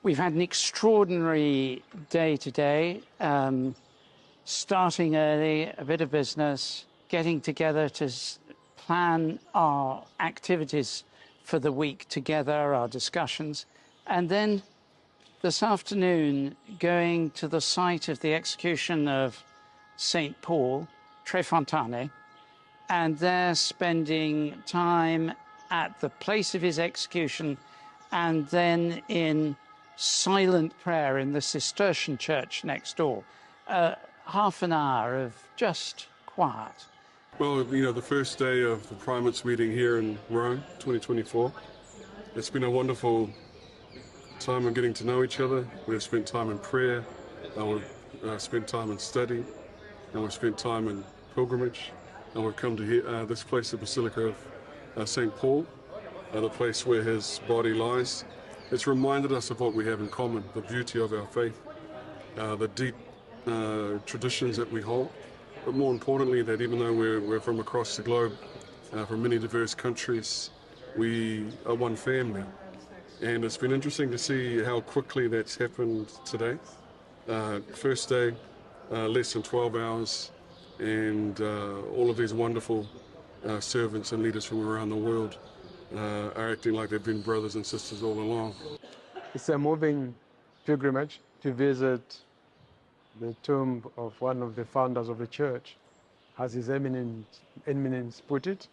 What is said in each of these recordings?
We've had an extraordinary day today, starting early, a bit of business, getting together to plan our activities for the week together, our discussions, and then this afternoon going to the site of the execution of St. Paul, Tre Fontane, and there spending time at the place of his execution and then in silent prayer in the Cistercian church next door. Half an hour of just quiet. Well, the first day of the Primates Meeting here in Rome, 2024. It's been a wonderful time of getting to know each other. We've spent time in prayer, we've spent time in study, and we've spent time in pilgrimage. And we've come to this place, the Basilica of St. Paul, the place where his body lies. It's reminded us of what we have in common, the beauty of our faith, the deep traditions that we hold, but more importantly that even though we're from across the globe, from many diverse countries, we are one family. And it's been interesting to see how quickly that's happened today. First day, less than 12 hours, and all of these wonderful servants and leaders from around the world are acting like they've been brothers and sisters all along. It's a moving pilgrimage to visit the tomb of one of the founders of the church, as His Eminence put it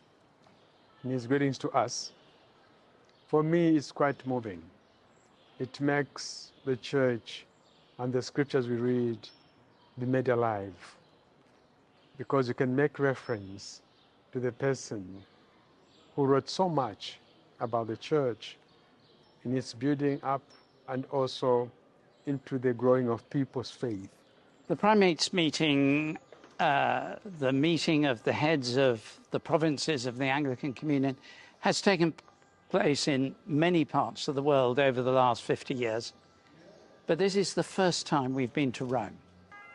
in his greetings to us. For me, it's quite moving. It makes the church and the scriptures we read be made alive, because you can make reference to the person who wrote so much about the church in its building up and also into the growing of people's faith. The Primates Meeting, the meeting of the heads of the provinces of the Anglican Communion, has taken place in many parts of the world over the last 50 years. But this is the first time we've been to Rome.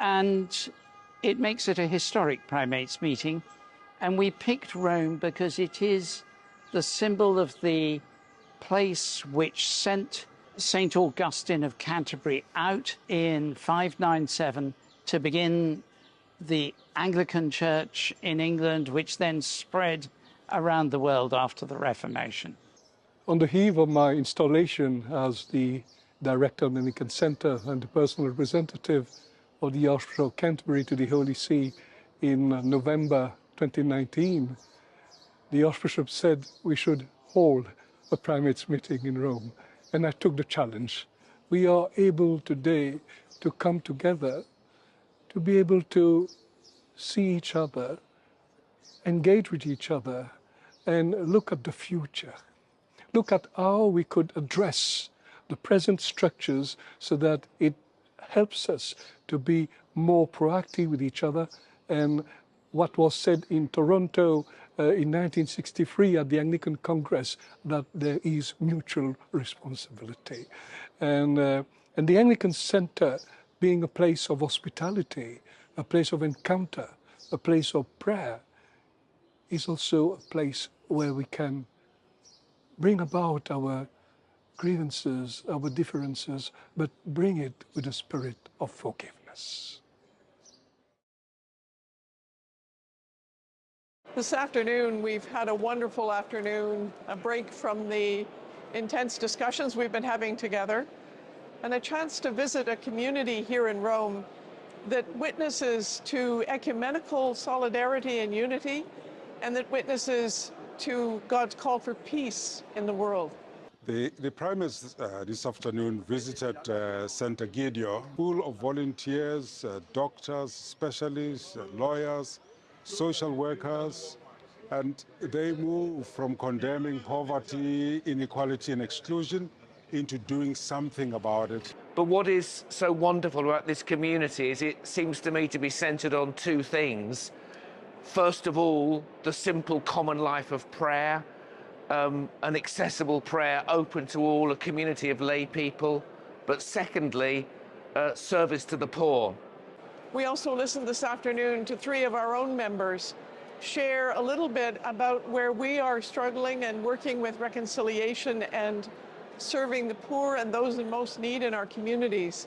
And it makes it a historic Primates Meeting. And we picked Rome because it is the symbol of the place which sent St. Augustine of Canterbury out in 597 to begin the Anglican Church in England, which then spread around the world after the Reformation. On the eve of my installation as the director of the Anglican Centre and the personal representative of the Archbishop of Canterbury to the Holy See in November 2019, the Archbishop said we should hold a Primates Meeting in Rome, and I took the challenge. We are able today to come together, to be able to see each other, engage with each other, and look at the future. Look at how we could address the present structures so that it helps us to be more proactive with each other. And what was said in Toronto in 1963 at the Anglican Congress, that there is mutual responsibility. And the Anglican Centre being a place of hospitality, a place of encounter, a place of prayer, is also a place where we can bring about our grievances, our differences, but bring it with a spirit of forgiveness. This afternoon, we've had a wonderful afternoon, a break from the intense discussions we've been having together, and a chance to visit a community here in Rome that witnesses to ecumenical solidarity and unity, and that witnesses to God's call for peace in the world. The Primates this afternoon visited St. Egidio, full of volunteers, doctors, specialists, lawyers, social workers, and they move from condemning poverty, inequality and exclusion into doing something about it. But what is so wonderful about this community is it seems to me to be centred on two things. First of all, the simple common life of prayer, an accessible prayer open to all, a community of lay people, but secondly, service to the poor. We also listened this afternoon to three of our own members share a little bit about where we are struggling and working with reconciliation and serving the poor and those in most need in our communities.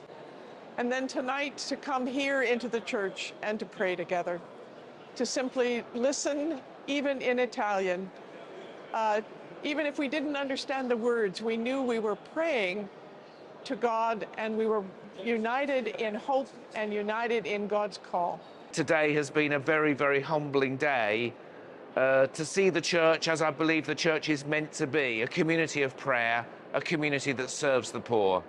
And then tonight to come here into the church and to pray together, to simply listen, even in Italian. Even if we didn't understand the words, we knew we were praying to God and we were united in hope and united in God's call. Today has been a very, very humbling day to see the church as I believe the church is meant to be, a community of prayer, a community that serves the poor.